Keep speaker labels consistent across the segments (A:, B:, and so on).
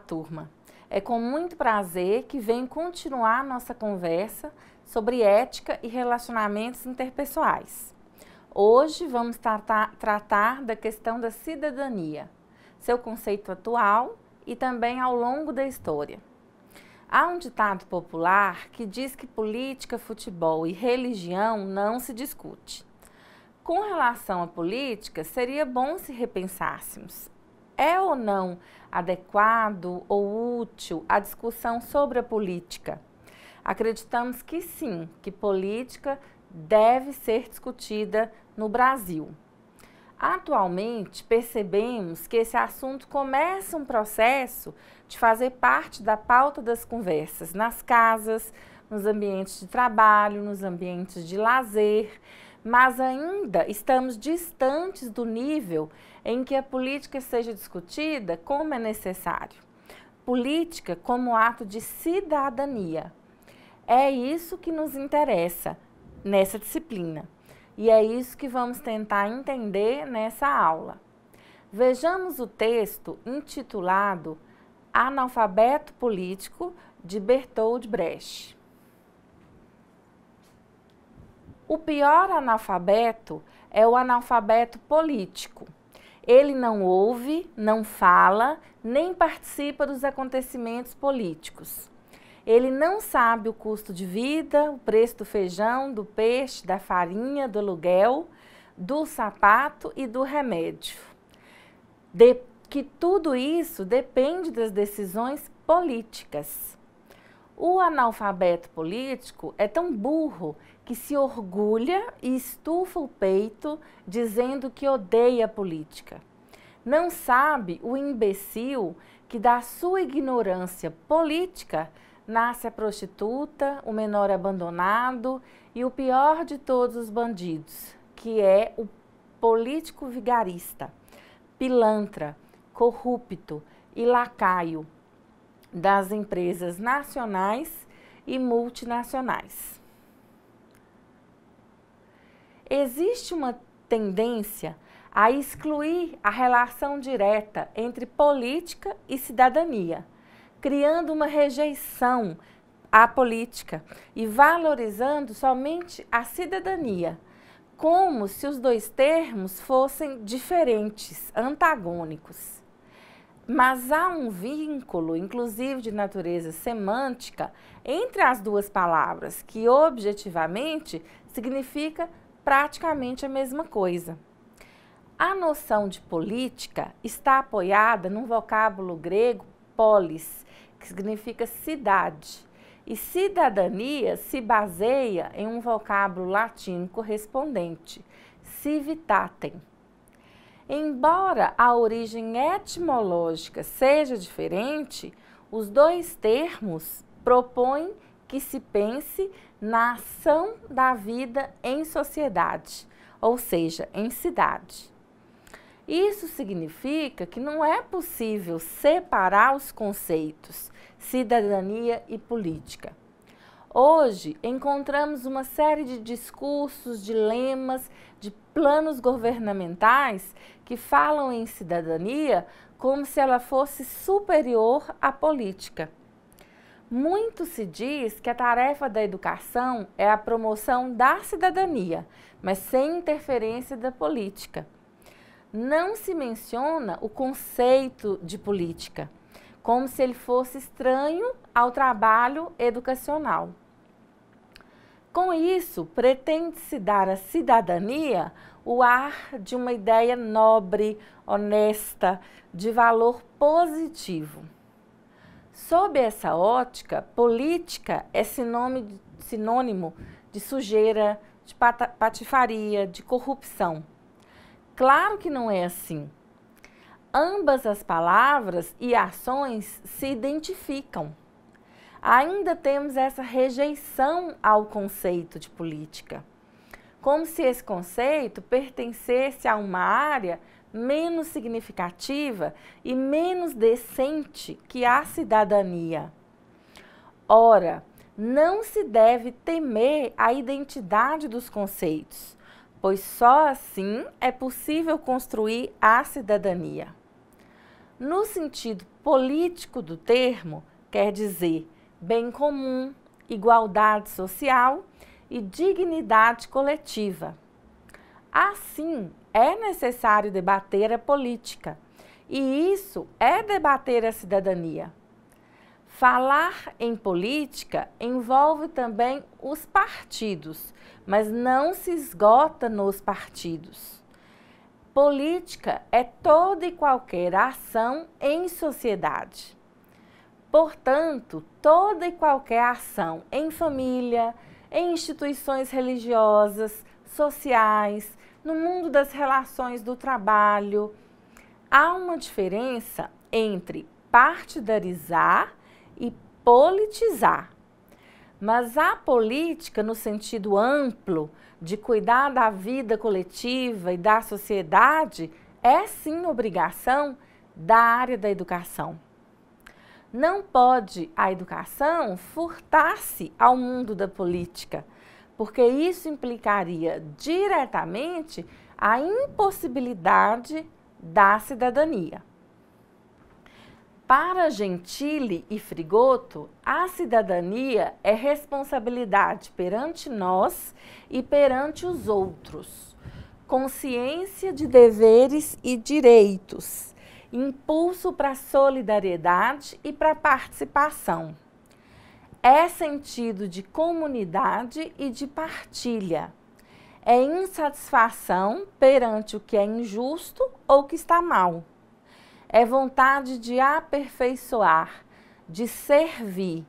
A: turma! É com muito prazer que venho continuar nossa conversa sobre ética e relacionamentos interpessoais. Hoje vamos tratar da questão da cidadania, seu conceito atual e também ao longo da história. Há um ditado popular que diz que política, futebol e religião não se discute. Com relação à política, seria bom se repensássemos. É ou não adequado ou útil a discussão sobre a política? Acreditamos que sim, que política deve ser discutida no Brasil. Atualmente, percebemos que esse assunto começa um processo de fazer parte da pauta das conversas nas casas, nos ambientes de trabalho, nos ambientes de lazer, mas ainda estamos distantes do nível em que a política seja discutida como é necessário. Política como ato de cidadania. É isso que nos interessa nessa disciplina e é isso que vamos tentar entender nessa aula. Vejamos o texto intitulado Analfabeto Político, de Bertold Brecht. O pior analfabeto é o analfabeto político. Ele não ouve, não fala, nem participa dos acontecimentos políticos. Ele não sabe o custo de vida, o preço do feijão, do peixe, da farinha, do aluguel, do sapato e do remédio. Que tudo isso depende das decisões políticas. O analfabeto político é tão burro que se orgulha e estufa o peito dizendo que odeia a política. Não sabe o imbecil que da sua ignorância política nasce a prostituta, o menor abandonado e o pior de todos os bandidos, que é o político vigarista, pilantra, corrupto e lacaio das empresas nacionais e multinacionais. Existe uma tendência a excluir a relação direta entre política e cidadania, criando uma rejeição à política e valorizando somente a cidadania, como se os dois termos fossem diferentes, antagônicos. Mas há um vínculo, inclusive de natureza semântica, entre as duas palavras, que objetivamente significa praticamente a mesma coisa. A noção de política está apoiada num vocábulo grego polis, que significa cidade, e cidadania se baseia em um vocábulo latino correspondente, civitatem. Embora a origem etimológica seja diferente, os dois termos propõem que se pense na ação da vida em sociedade, ou seja, em cidade. Isso significa que não é possível separar os conceitos cidadania e política. Hoje, encontramos uma série de discursos, de lemas, de planos governamentais que falam em cidadania como se ela fosse superior à política. Muito se diz que a tarefa da educação é a promoção da cidadania, mas sem interferência da política. Não se menciona o conceito de política, como se ele fosse estranho ao trabalho educacional. Com isso, pretende-se dar à cidadania o ar de uma ideia nobre, honesta, de valor positivo. Sob essa ótica, política é sinônimo de sujeira, de patifaria, de corrupção. Claro que não é assim. Ambas as palavras e ações se identificam. Ainda temos essa rejeição ao conceito de política, como se esse conceito pertencesse a uma área menos significativa e menos decente que a cidadania. Ora, não se deve temer a identidade dos conceitos, pois só assim é possível construir a cidadania. No sentido político do termo quer dizer bem comum, igualdade social e dignidade coletiva. Assim, é necessário debater a política, e isso é debater a cidadania. Falar em política envolve também os partidos, mas não se esgota nos partidos. Política é toda e qualquer ação em sociedade. Portanto, toda e qualquer ação em família, em instituições religiosas, sociais, no mundo das relações do trabalho. Há uma diferença entre partidarizar e politizar. Mas a política, no sentido amplo de cuidar da vida coletiva e da sociedade, é sim obrigação da área da educação. Não pode a educação furtar-se ao mundo da política, porque isso implicaria diretamente a impossibilidade da cidadania. Para Gentili e Frigoto, a cidadania é responsabilidade perante nós e perante os outros, consciência de deveres e direitos, impulso para a solidariedade e para a participação. É sentido de comunidade e de partilha. É insatisfação perante o que é injusto ou que está mal. É vontade de aperfeiçoar, de servir.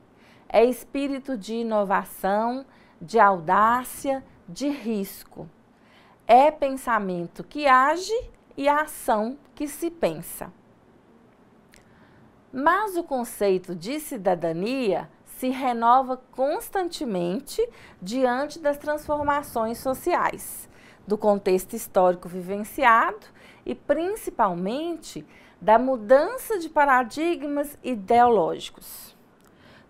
A: É espírito de inovação, de audácia, de risco. É pensamento que age e ação que se pensa. Mas o conceito de cidadania se renova constantemente diante das transformações sociais, do contexto histórico vivenciado e, principalmente, da mudança de paradigmas ideológicos.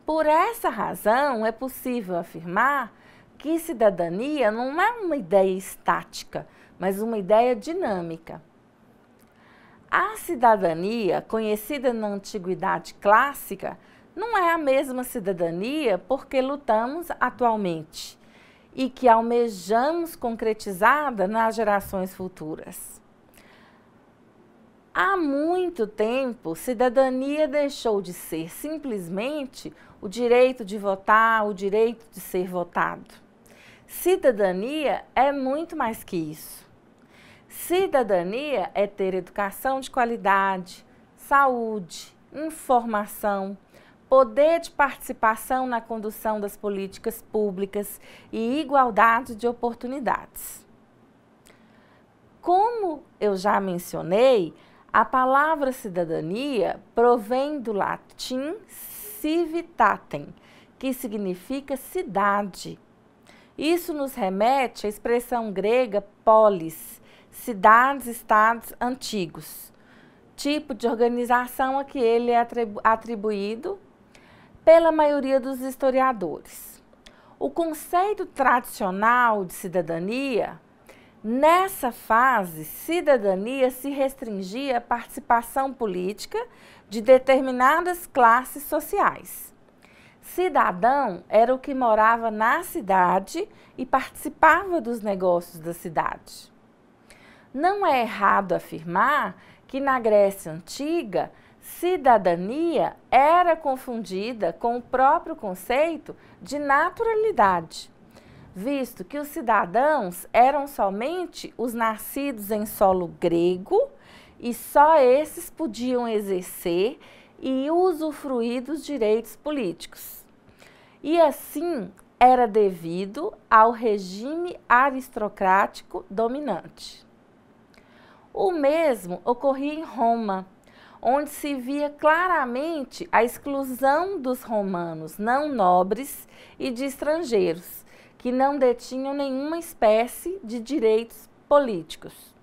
A: Por essa razão, é possível afirmar que cidadania não é uma ideia estática, mas uma ideia dinâmica. A cidadania, conhecida na antiguidade clássica, não é a mesma cidadania porque lutamos atualmente e que almejamos concretizada nas gerações futuras. Há muito tempo, cidadania deixou de ser simplesmente o direito de votar, o direito de ser votado. Cidadania é muito mais que isso. Cidadania é ter educação de qualidade, saúde, informação, poder de participação na condução das políticas públicas e igualdade de oportunidades. Como eu já mencionei, a palavra cidadania provém do latim civitatem, que significa cidade. Isso nos remete à expressão grega polis, cidades-estados antigos, tipo de organização a que ele é atribuído pela maioria dos historiadores. O conceito tradicional de cidadania, nessa fase, cidadania se restringia à participação política de determinadas classes sociais. Cidadão era o que morava na cidade e participava dos negócios da cidade. Não é errado afirmar que na Grécia Antiga, cidadania era confundida com o próprio conceito de naturalidade, visto que os cidadãos eram somente os nascidos em solo grego e só esses podiam exercer e usufruir dos direitos políticos. E assim era devido ao regime aristocrático dominante. O mesmo ocorria em Roma, onde se via claramente a exclusão dos romanos não nobres e de estrangeiros, que não detinham nenhuma espécie de direitos políticos.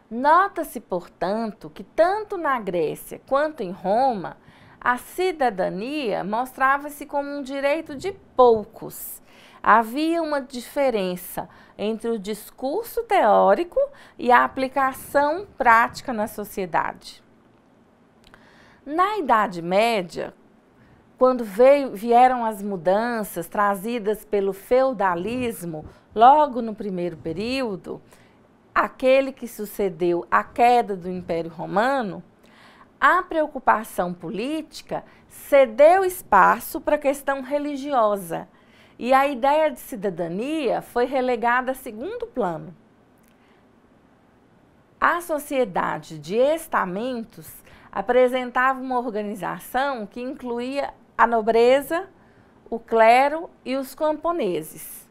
A: Nota-se, portanto, que tanto na Grécia quanto em Roma, a cidadania mostrava-se como um direito de poucos. Havia uma diferença entre o discurso teórico e a aplicação prática na sociedade. Na Idade Média, quando vieram as mudanças trazidas pelo feudalismo, logo no primeiro período, aquele que sucedeu à queda do Império Romano, a preocupação política cedeu espaço para a questão religiosa e a ideia de cidadania foi relegada a segundo plano. A sociedade de estamentos apresentava uma organização que incluía a nobreza, o clero e os camponeses,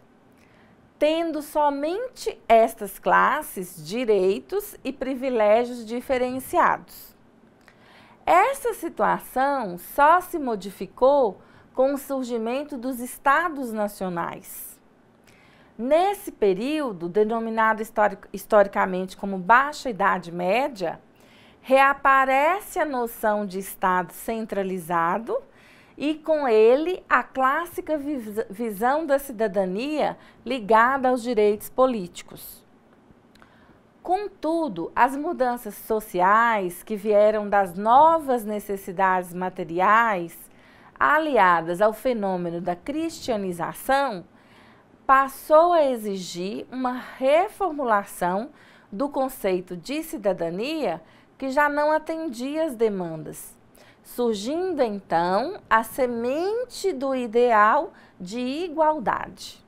A: tendo somente estas classes direitos e privilégios diferenciados. Essa situação só se modificou com o surgimento dos Estados Nacionais. Nesse período, denominado historicamente como Baixa Idade Média, reaparece a noção de Estado centralizado e, com ele, a clássica visão da cidadania ligada aos direitos políticos. Contudo, as mudanças sociais que vieram das novas necessidades materiais, aliadas ao fenômeno da cristianização, passou a exigir uma reformulação do conceito de cidadania que já não atendia às demandas, surgindo então a semente do ideal de igualdade.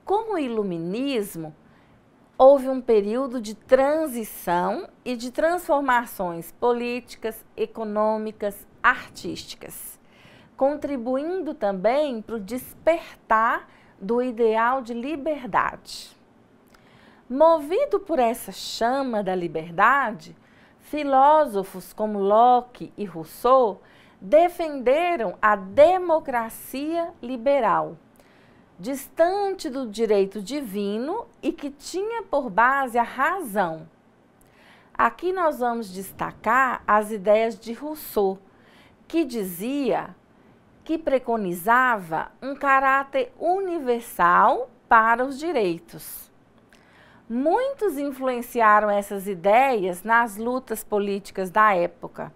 A: Com o Iluminismo, houve um período de transição e de transformações políticas, econômicas, artísticas, contribuindo também para o despertar do ideal de liberdade. Movido por essa chama da liberdade, filósofos como Locke e Rousseau defenderam a democracia liberal, distante do direito divino e que tinha por base a razão. Aqui nós vamos destacar as ideias de Rousseau, que preconizava um caráter universal para os direitos. Muitos influenciaram essas ideias nas lutas políticas da época,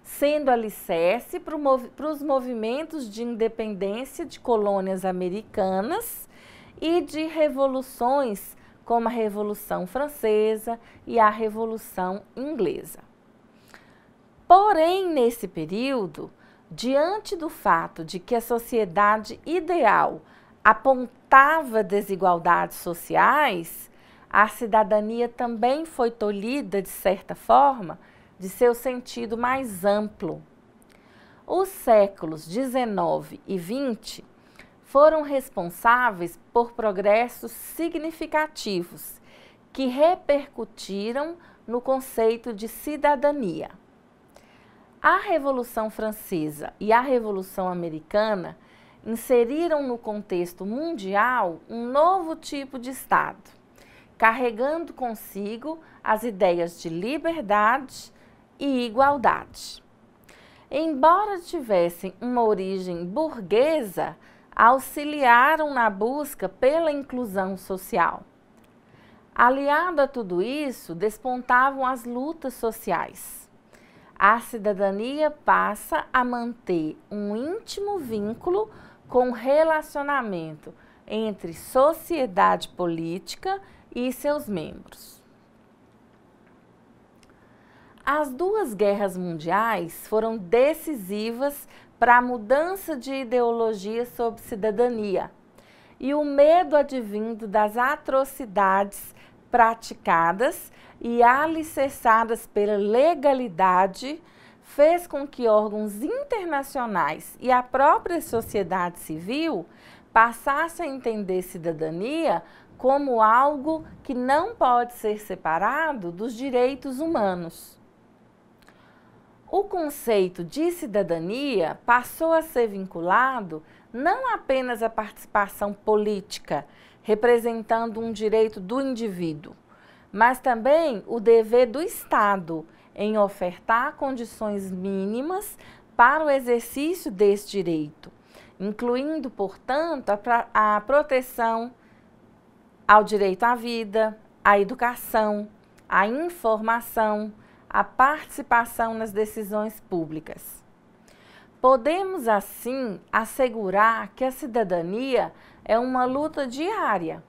A: sendo alicerce para os movimentos de independência de colônias americanas e de revoluções como a Revolução Francesa e a Revolução Inglesa. Porém, nesse período, diante do fato de que a sociedade ideal apontava desigualdades sociais, a cidadania também foi tolhida, de certa forma, de seu sentido mais amplo. Os séculos XIX e XX foram responsáveis por progressos significativos que repercutiram no conceito de cidadania. A Revolução Francesa e a Revolução Americana inseriram no contexto mundial um novo tipo de Estado, carregando consigo as ideias de liberdade e igualdade. Embora tivessem uma origem burguesa, auxiliaram na busca pela inclusão social. Aliado a tudo isso, despontavam as lutas sociais. A cidadania passa a manter um íntimo vínculo com o relacionamento entre sociedade política e seus membros. As duas guerras mundiais foram decisivas para a mudança de ideologia sobre cidadania, e o medo advindo das atrocidades praticadas e alicerçadas pela legalidade fez com que órgãos internacionais e a própria sociedade civil passassem a entender cidadania como algo que não pode ser separado dos direitos humanos. O conceito de cidadania passou a ser vinculado não apenas à participação política, representando um direito do indivíduo, mas também o dever do Estado em ofertar condições mínimas para o exercício desse direito, incluindo, portanto, a proteção ao direito à vida, à educação, à informação, a participação nas decisões públicas. Podemos, assim, assegurar que a cidadania é uma luta diária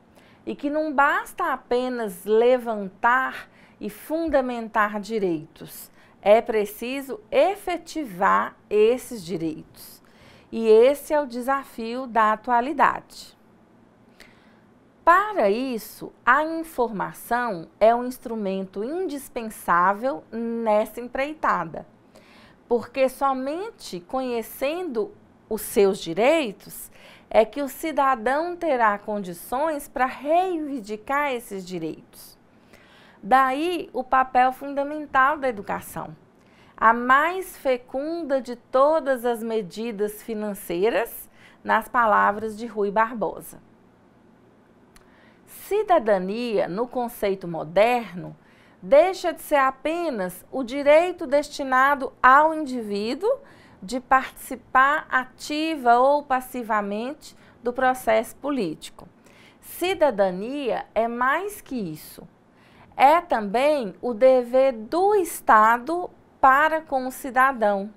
A: e que não basta apenas levantar e fundamentar direitos, é preciso efetivar esses direitos. E esse é o desafio da atualidade. Para isso, a informação é um instrumento indispensável nessa empreitada, porque somente conhecendo os seus direitos é que o cidadão terá condições para reivindicar esses direitos. Daí o papel fundamental da educação, a mais fecunda de todas as medidas financeiras, nas palavras de Rui Barbosa. Cidadania, no conceito moderno, deixa de ser apenas o direito destinado ao indivíduo de participar ativa ou passivamente do processo político. Cidadania é mais que isso. É também o dever do Estado para com o cidadão.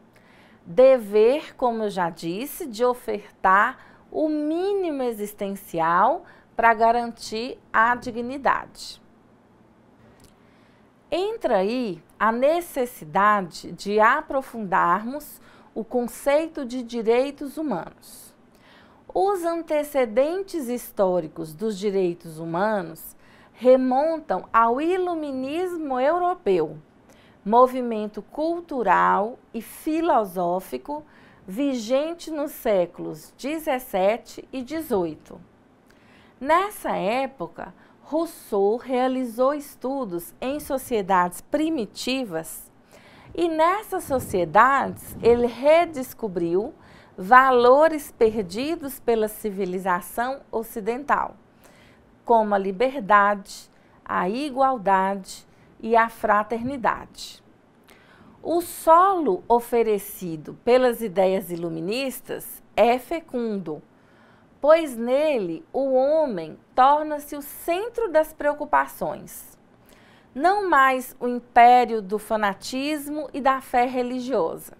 A: Dever, como eu já disse, de ofertar o mínimo existencial para garantir a dignidade. Entra aí a necessidade de aprofundarmos o conceito de direitos humanos. Os antecedentes históricos dos direitos humanos remontam ao iluminismo europeu, movimento cultural e filosófico vigente nos séculos 17 e 18. Nessa época, Rousseau realizou estudos em sociedades primitivas e nessas sociedades ele redescobriu valores perdidos pela civilização ocidental, como a liberdade, a igualdade e a fraternidade. O solo oferecido pelas ideias iluministas é fecundo, pois nele o homem torna-se o centro das preocupações, não mais o império do fanatismo e da fé religiosa,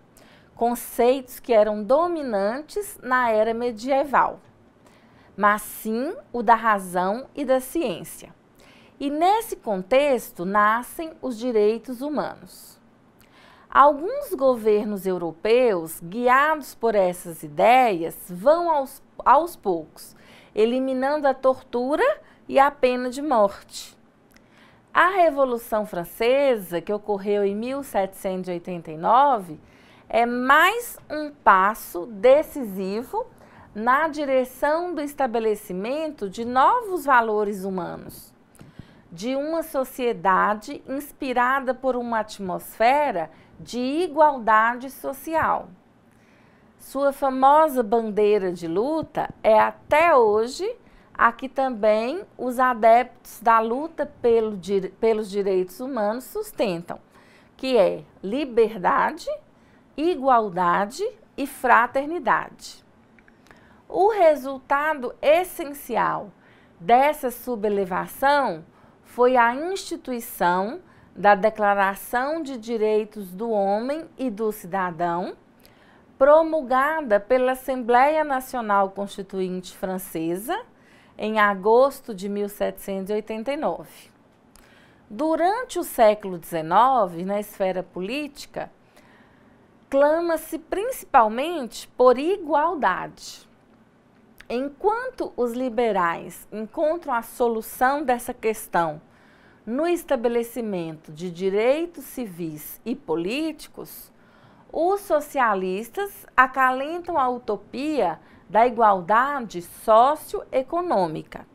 A: conceitos que eram dominantes na era medieval, mas sim o da razão e da ciência. E nesse contexto nascem os direitos humanos. Alguns governos europeus, guiados por essas ideias, vão aos poucos, eliminando a tortura e a pena de morte. A Revolução Francesa, que ocorreu em 1789, é mais um passo decisivo na direção do estabelecimento de novos valores humanos, de uma sociedade inspirada por uma atmosfera de igualdade social. Sua famosa bandeira de luta é até hoje a que também os adeptos da luta pelos direitos humanos sustentam, que é liberdade, igualdade e fraternidade. O resultado essencial dessa sublevação foi a instituição da Declaração de Direitos do Homem e do Cidadão, promulgada pela Assembleia Nacional Constituinte Francesa em agosto de 1789. Durante o século XIX, na esfera política, clama-se principalmente por igualdade. Enquanto os liberais encontram a solução dessa questão no estabelecimento de direitos civis e políticos, os socialistas acalentam a utopia da igualdade socioeconômica.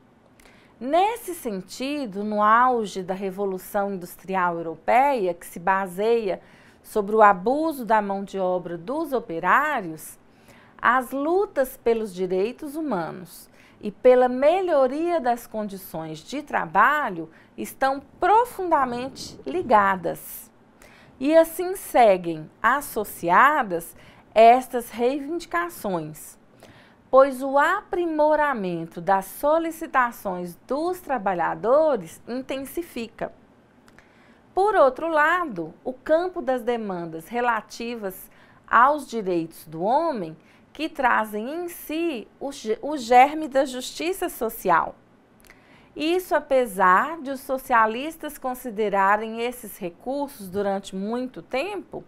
A: Nesse sentido, no auge da Revolução Industrial Europeia, que se baseia sobre o abuso da mão de obra dos operários, as lutas pelos direitos humanos e pela melhoria das condições de trabalho estão profundamente ligadas. E assim seguem associadas estas reivindicações, pois o aprimoramento das solicitações dos trabalhadores intensifica. Por outro lado, o campo das demandas relativas aos direitos do homem, que trazem em si o germe da justiça social. Isso apesar de os socialistas considerarem esses recursos durante muito tempo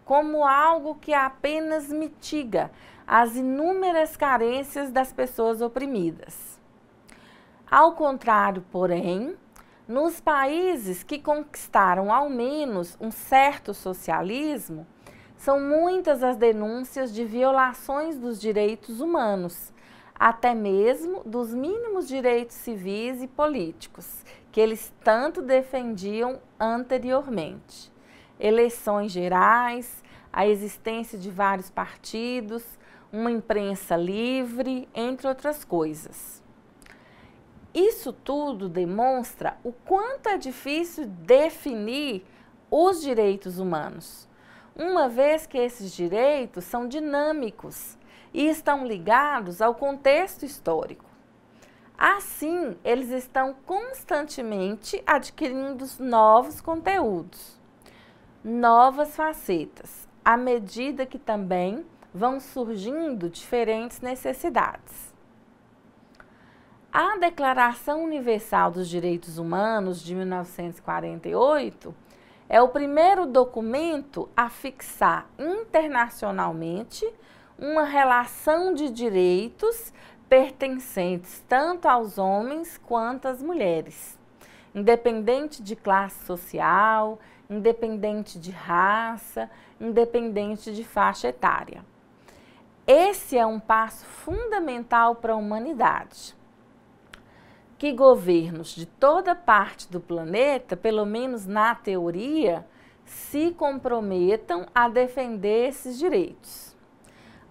A: como algo que apenas mitiga as inúmeras carências das pessoas oprimidas. Ao contrário, porém, nos países que conquistaram ao menos um certo socialismo, são muitas as denúncias de violações dos direitos humanos, até mesmo dos mínimos direitos civis e políticos, que eles tanto defendiam anteriormente. Eleições gerais, a existência de vários partidos, uma imprensa livre, entre outras coisas. Isso tudo demonstra o quanto é difícil definir os direitos humanos, uma vez que esses direitos são dinâmicos e estão ligados ao contexto histórico. Assim, eles estão constantemente adquirindo novos conteúdos, novas facetas, à medida que também vão surgindo diferentes necessidades. A Declaração Universal dos Direitos Humanos de 1948 é o primeiro documento a fixar internacionalmente uma relação de direitos pertencentes tanto aos homens quanto às mulheres, independente de classe social, independente de raça, independente de faixa etária. Esse é um passo fundamental para a humanidade. Que governos de toda parte do planeta, pelo menos na teoria, se comprometam a defender esses direitos.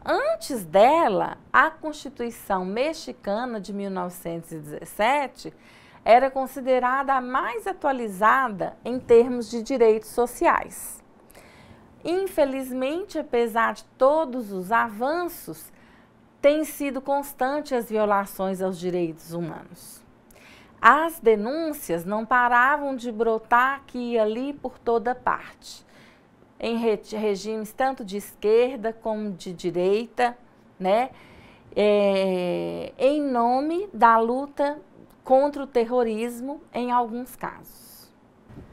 A: Antes dela, a Constituição Mexicana de 1917 era considerada a mais atualizada em termos de direitos sociais. Infelizmente, apesar de todos os avanços, têm sido constantes as violações aos direitos humanos. As denúncias não paravam de brotar aqui e ali por toda parte, em regimes tanto de esquerda como de direita, né? Em nome da luta contra o terrorismo em alguns casos.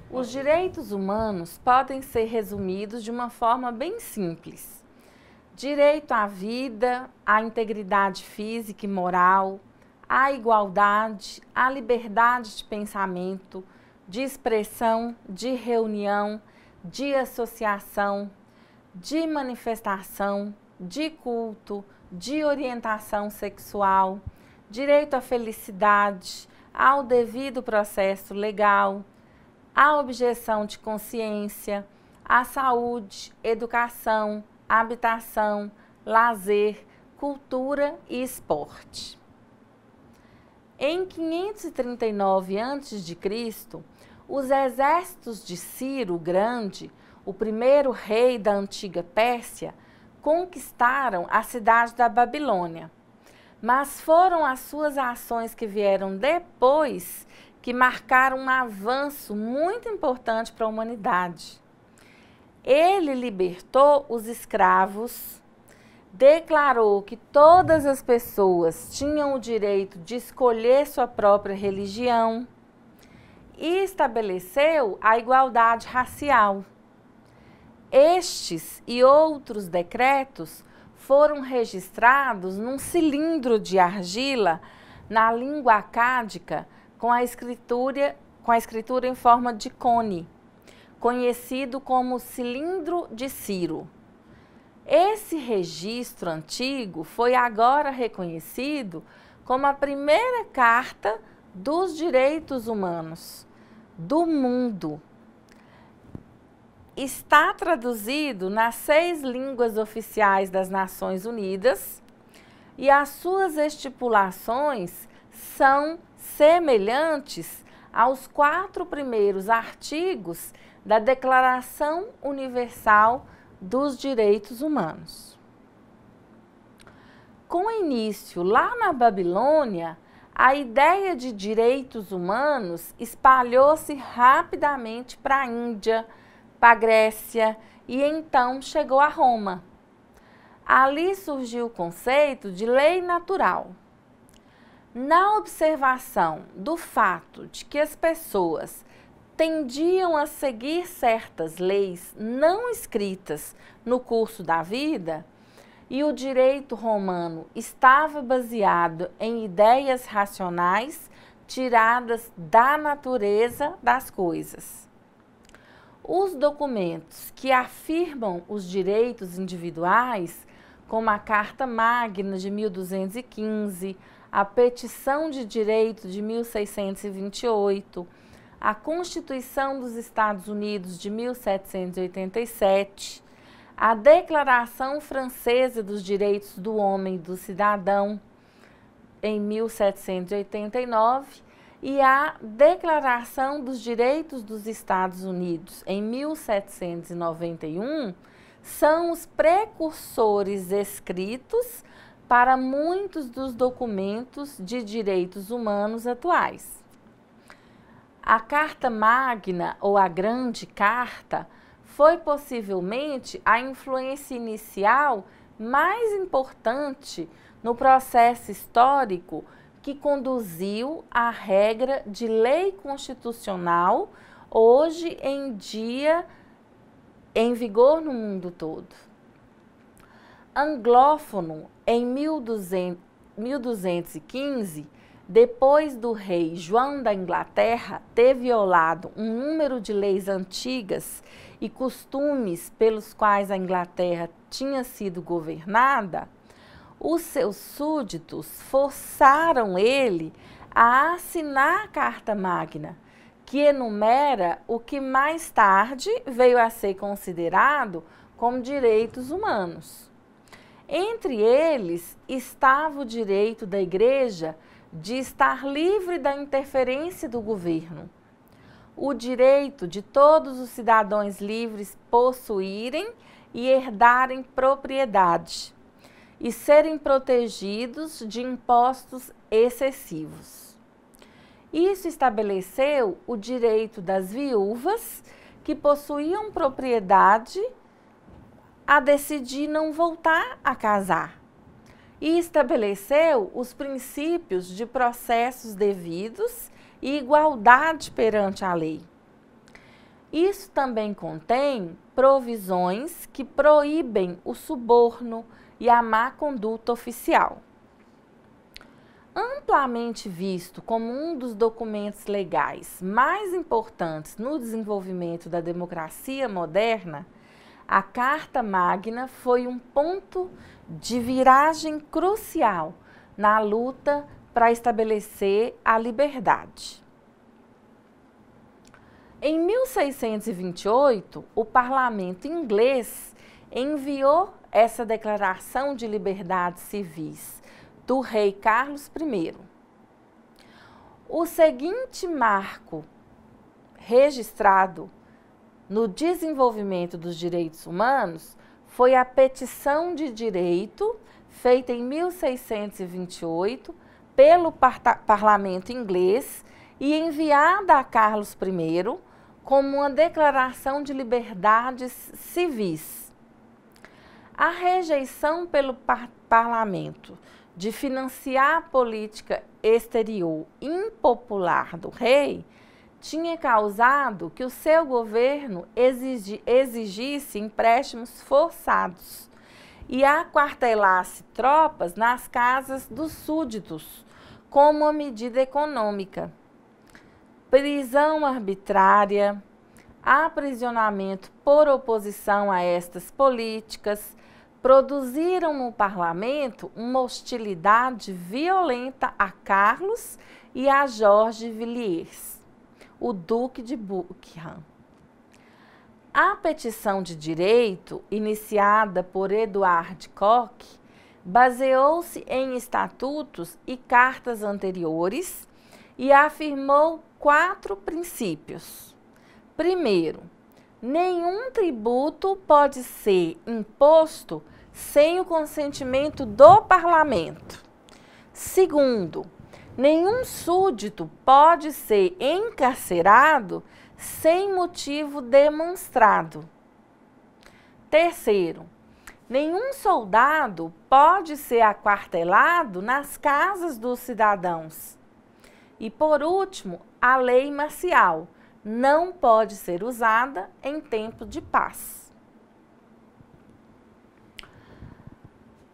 A: Os direitos humanos podem ser resumidos de uma forma bem simples. Direito à vida, à integridade física e moral, à igualdade, à liberdade de pensamento, de expressão, de reunião, de associação, de manifestação, de culto, de orientação sexual, direito à felicidade, ao devido processo legal, à objeção de consciência, à saúde, educação, habitação, lazer, cultura e esporte. Em 539 a.C., os exércitos de Ciro o Grande, o primeiro rei da antiga Pérsia, conquistaram a cidade da Babilônia. Mas foram as suas ações que vieram depois que marcaram um avanço muito importante para a humanidade. Ele libertou os escravos, declarou que todas as pessoas tinham o direito de escolher sua própria religião e estabeleceu a igualdade racial. Estes e outros decretos foram registrados num cilindro de argila na língua acádica com a escritura em forma de cone, conhecido como cilindro de Ciro. Esse registro antigo foi agora reconhecido como a primeira carta dos direitos humanos do mundo. Está traduzido nas 6 línguas oficiais das Nações Unidas e as suas estipulações são semelhantes aos 4 primeiros artigos da Declaração Universal dos Direitos Humanos. Com início lá na Babilônia, a ideia de direitos humanos espalhou-se rapidamente para a Índia, para a Grécia e então chegou a Roma. Ali surgiu o conceito de lei natural. Na observação do fato de que as pessoas tendiam a seguir certas leis não escritas no curso da vida, e o direito romano estava baseado em ideias racionais tiradas da natureza das coisas. Os documentos que afirmam os direitos individuais, como a Carta Magna de 1215, a Petição de Direito de 1628, a Constituição dos Estados Unidos de 1787, a Declaração Francesa dos Direitos do Homem e do Cidadão, em 1789, e a Declaração dos Direitos dos Estados Unidos, em 1791, são os precursores escritos para muitos dos documentos de direitos humanos atuais. A Carta Magna, ou a Grande Carta, foi possivelmente a influência inicial mais importante no processo histórico que conduziu à regra de lei constitucional hoje em dia em vigor no mundo todo. Anglófono, em 1215, depois do rei João da Inglaterra ter violado um número de leis antigas e costumes pelos quais a Inglaterra tinha sido governada, os seus súditos forçaram ele a assinar a Carta Magna, que enumera o que mais tarde veio a ser considerado como direitos humanos. Entre eles estava o direito da Igreja de estar livre da interferência do governo, o direito de todos os cidadãos livres possuírem e herdarem propriedade e serem protegidos de impostos excessivos. Isso estabeleceu o direito das viúvas que possuíam propriedade a decidir não voltar a casar e estabeleceu os princípios de processos devidos e igualdade perante a lei. Isso também contém provisões que proíbem o suborno e a má conduta oficial. Amplamente visto como um dos documentos legais mais importantes no desenvolvimento da democracia moderna, a Carta Magna foi um ponto de viragem crucial na luta para estabelecer a liberdade. Em 1628, o parlamento inglês enviou essa Declaração de Liberdades Civis do rei Carlos I. O seguinte marco registrado no desenvolvimento dos direitos humanos foi a Petição de Direito, feita em 1628 pelo parlamento inglês e enviada a Carlos I como uma declaração de liberdades civis. A rejeição pelo parlamento de financiar a política exterior impopular do rei tinha causado que o seu governo exigisse empréstimos forçados e aquartelasse tropas nas casas dos súditos como uma medida econômica. Prisão arbitrária, aprisionamento por oposição a estas políticas produziram no parlamento uma hostilidade violenta a Carlos e a Jorge Villiers, o Duque de Buckingham. A petição de direito, iniciada por Edward Coke, baseou-se em estatutos e cartas anteriores e afirmou 4 princípios. Primeiro, nenhum tributo pode ser imposto sem o consentimento do parlamento. Segundo, Nenhum súdito pode ser encarcerado sem motivo demonstrado. Terceiro, nenhum soldado pode ser aquartelado nas casas dos cidadãos. E por último, a lei marcial não pode ser usada em tempo de paz.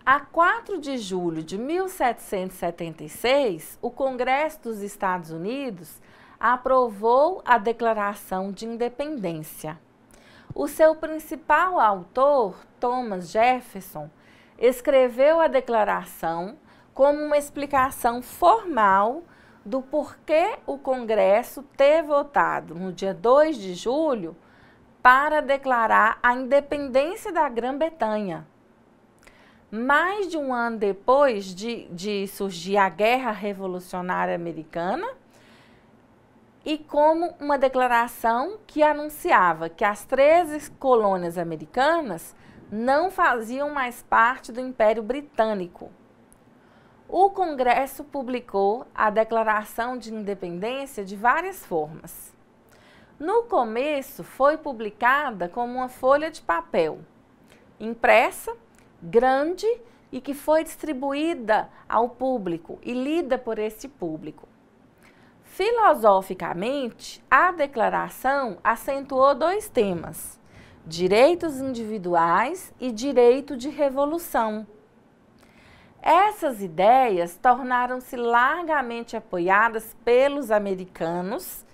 A: A 4 de julho de 1776, o Congresso dos Estados Unidos aprovou a Declaração de Independência. O seu principal autor, Thomas Jefferson, escreveu a declaração como uma explicação formal do porquê o Congresso ter votado no dia 2 de julho para declarar a independência da Grã-Bretanha. Mais de um ano depois de surgir a Guerra Revolucionária Americana, e como uma declaração que anunciava que as 13 colônias americanas não faziam mais parte do Império Britânico. O Congresso publicou a Declaração de Independência de várias formas. No começo, foi publicada como uma folha de papel, impressa, grande e que foi distribuída ao público e lida por esse público. Filosoficamente, a declaração acentuou dois temas: direitos individuais e direito de revolução. Essas ideias tornaram-se largamente apoiadas pelos americanos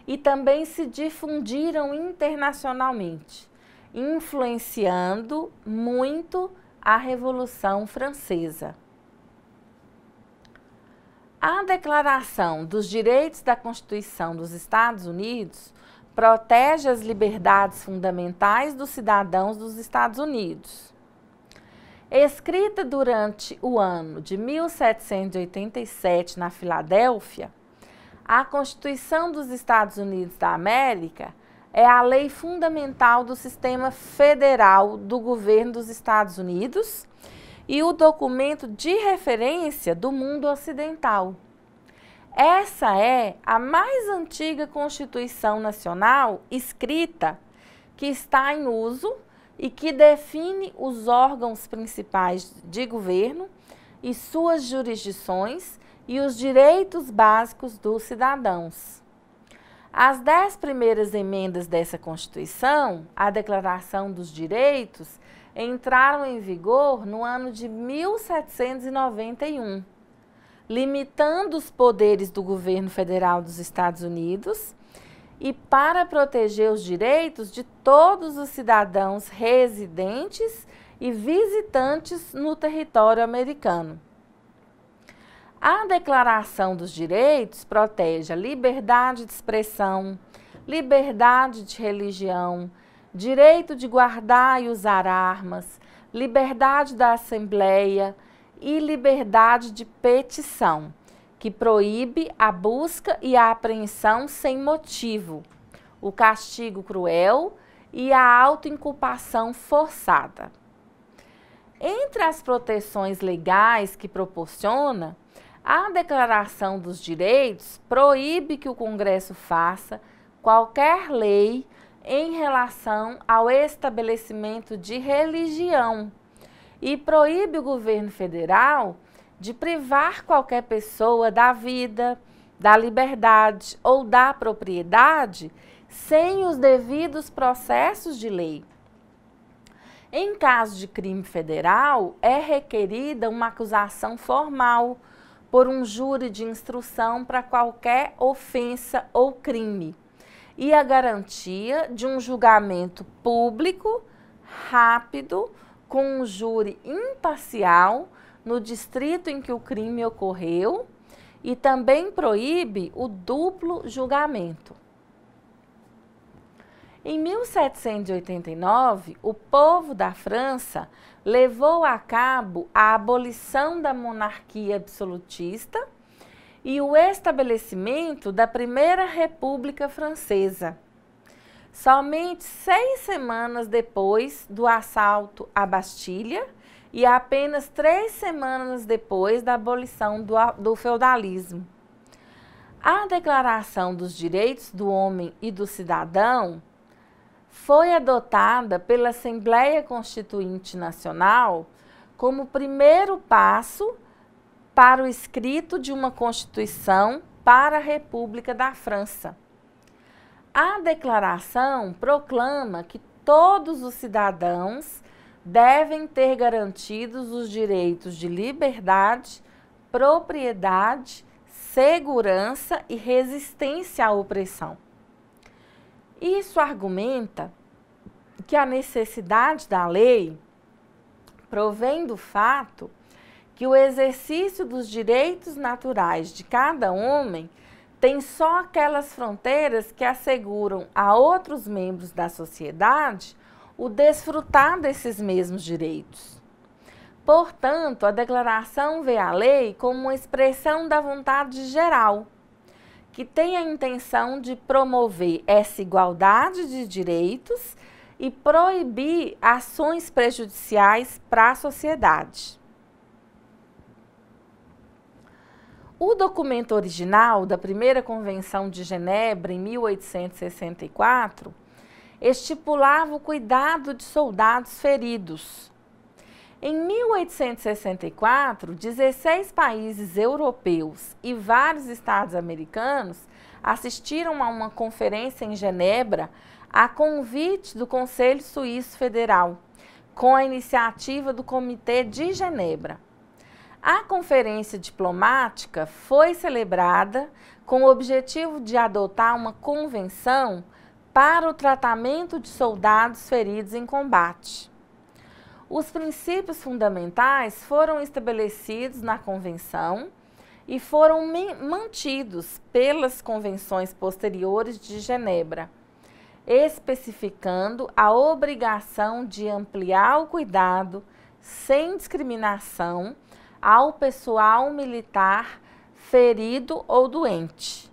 A: e também se difundiram internacionalmente, influenciando muito a Revolução Francesa. A Declaração dos Direitos da Constituição dos Estados Unidos protege as liberdades fundamentais dos cidadãos dos Estados Unidos. Escrita durante o ano de 1787 na Filadélfia, a Constituição dos Estados Unidos da América é a lei fundamental do sistema federal do governo dos Estados Unidos e o documento de referência do mundo ocidental. Essa é a mais antiga Constituição Nacional escrita que está em uso e que define os órgãos principais de governo e suas jurisdições e os direitos básicos dos cidadãos. As 10 primeiras emendas dessa Constituição, a Declaração dos Direitos, entraram em vigor no ano de 1791, limitando os poderes do governo federal dos Estados Unidos e para proteger os direitos de todos os cidadãos residentes e visitantes no território americano. A Declaração dos Direitos protege a liberdade de expressão, liberdade de religião, direito de guardar e usar armas, liberdade da assembleia e liberdade de petição, que proíbe a busca e a apreensão sem motivo, o castigo cruel e a autoinculpação forçada. Entre as proteções legais que proporciona, a Declaração dos Direitos proíbe que o Congresso faça qualquer lei em relação ao estabelecimento de religião e proíbe o governo federal de privar qualquer pessoa da vida, da liberdade ou da propriedade sem os devidos processos de lei. Em caso de crime federal, é requerida uma acusação formal por um júri de instrução para qualquer ofensa ou crime e a garantia de um julgamento público, rápido, com um júri imparcial no distrito em que o crime ocorreu e também proíbe o duplo julgamento. Em 1789, o povo da França levou a cabo a abolição da monarquia absolutista e o estabelecimento da Primeira República Francesa. Somente 6 semanas depois do assalto à Bastilha e apenas 3 semanas depois da abolição do feudalismo. A Declaração dos Direitos do Homem e do Cidadão foi adotada pela Assembleia Constituinte Nacional como primeiro passo para o escrito de uma Constituição para a República da França. A declaração proclama que todos os cidadãos devem ter garantidos os direitos de liberdade, propriedade, segurança e resistência à opressão. Isso argumenta que a necessidade da lei provém do fato que o exercício dos direitos naturais de cada homem tem só aquelas fronteiras que asseguram a outros membros da sociedade o desfrutar desses mesmos direitos. Portanto, a declaração vê a lei como uma expressão da vontade geral, que tem a intenção de promover essa igualdade de direitos e proibir ações prejudiciais para a sociedade. O documento original da Primeira Convenção de Genebra, em 1864, estipulava o cuidado de soldados feridos. Em 1864, 16 países europeus e vários estados americanos assistiram a uma conferência em Genebra a convite do Conselho Suíço Federal, com a iniciativa do Comitê de Genebra. A conferência diplomática foi celebrada com o objetivo de adotar uma convenção para o tratamento de soldados feridos em combate. Os princípios fundamentais foram estabelecidos na convenção e foram mantidos pelas convenções posteriores de Genebra, especificando a obrigação de ampliar o cuidado sem discriminação ao pessoal militar ferido ou doente,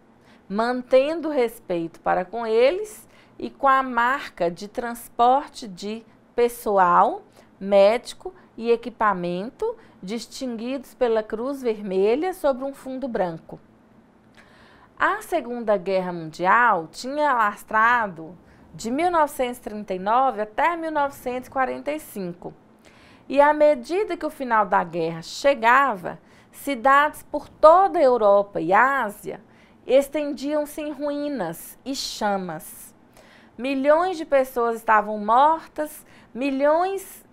A: mantendo respeito para com eles e com a marca de transporte de pessoal, médico e equipamento distinguidos pela Cruz Vermelha sobre um fundo branco. A Segunda Guerra Mundial tinha alastrado de 1939 até 1945. E à medida que o final da guerra chegava, cidades por toda a Europa e Ásia estendiam-se em ruínas e chamas. Milhões de pessoas estavam mortas, milhões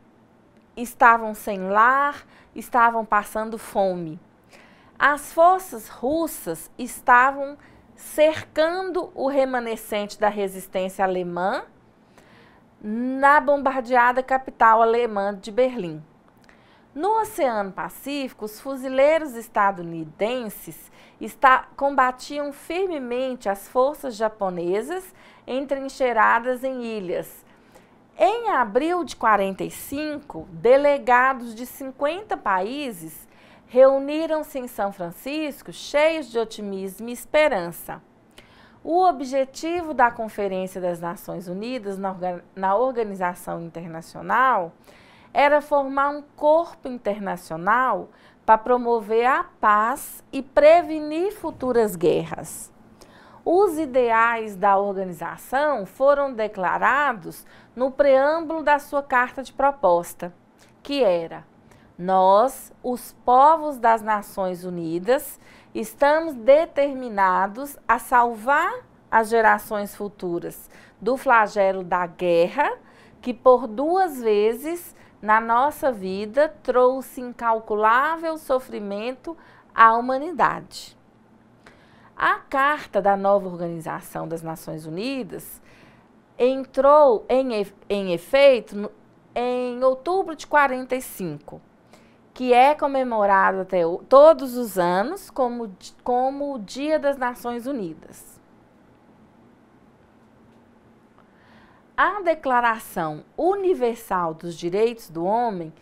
A: estavam sem lar, estavam passando fome. As forças russas estavam cercando o remanescente da resistência alemã na bombardeada capital alemã de Berlim. No Oceano Pacífico, os fuzileiros estadunidenses combatiam firmemente as forças japonesas entrincheiradas em ilhas. Em abril de 1945, delegados de 50 países reuniram-se em São Francisco, cheios de otimismo e esperança. O objetivo da Conferência das Nações Unidas na Organização Internacional era formar um corpo internacional para promover a paz e prevenir futuras guerras. Os ideais da organização foram declarados no preâmbulo da sua carta de proposta, que era: nós, os povos das Nações Unidas, estamos determinados a salvar as gerações futuras do flagelo da guerra, que por 2 vezes na nossa vida trouxe incalculável sofrimento à humanidade. A Carta da nova Organização das Nações Unidas entrou em efeito em outubro de 1945, que é comemorado todos os anos como o Dia das Nações Unidas. A Declaração Universal dos Direitos do Homem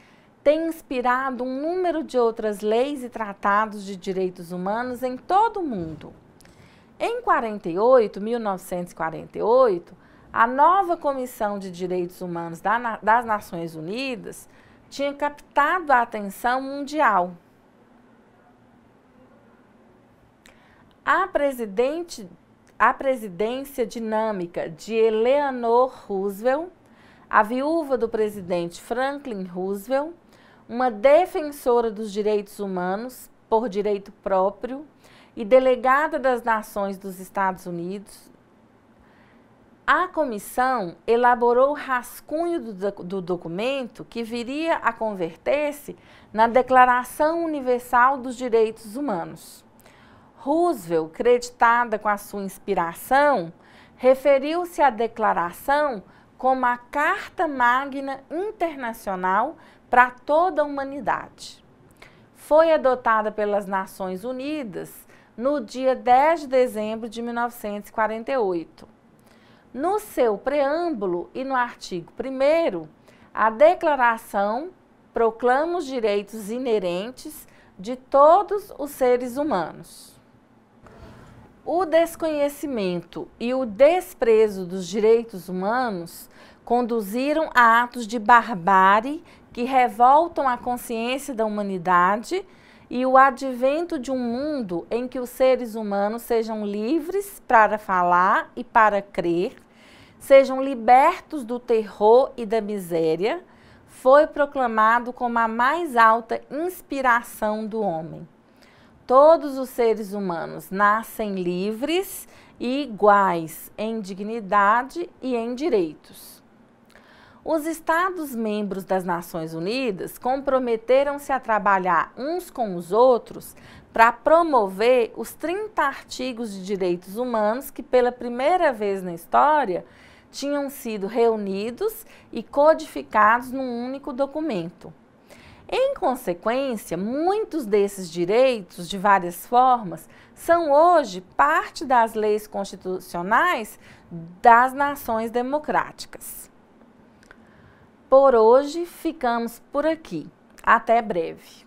A: tem inspirado um número de outras leis e tratados de direitos humanos em todo o mundo. Em 1948, a nova Comissão de Direitos Humanos das Nações Unidas tinha captado a atenção mundial. A presidência dinâmica de Eleanor Roosevelt, a viúva do presidente Franklin Roosevelt, uma defensora dos direitos humanos por direito próprio e delegada das Nações dos Estados Unidos, a comissão elaborou o rascunho do documento que viria a converter-se na Declaração Universal dos Direitos Humanos. Roosevelt, creditada com a sua inspiração, referiu-se à declaração como a Carta Magna Internacional para toda a humanidade. Foi adotada pelas Nações Unidas no dia 10 de dezembro de 1948. No seu preâmbulo e no artigo 1º, a declaração proclama os direitos inerentes de todos os seres humanos. O desconhecimento e o desprezo dos direitos humanos conduziram a atos de barbárie que revoltam a consciência da humanidade e o advento de um mundo em que os seres humanos sejam livres para falar e para crer, sejam libertos do terror e da miséria, foi proclamado como a mais alta inspiração do homem. Todos os seres humanos nascem livres e iguais em dignidade e em direitos. Os Estados-membros das Nações Unidas comprometeram-se a trabalhar uns com os outros para promover os 30 artigos de direitos humanos que, pela primeira vez na história, tinham sido reunidos e codificados num único documento. Em consequência, muitos desses direitos, de várias formas, são hoje parte das leis constitucionais das nações democráticas. Por hoje, ficamos por aqui. Até breve.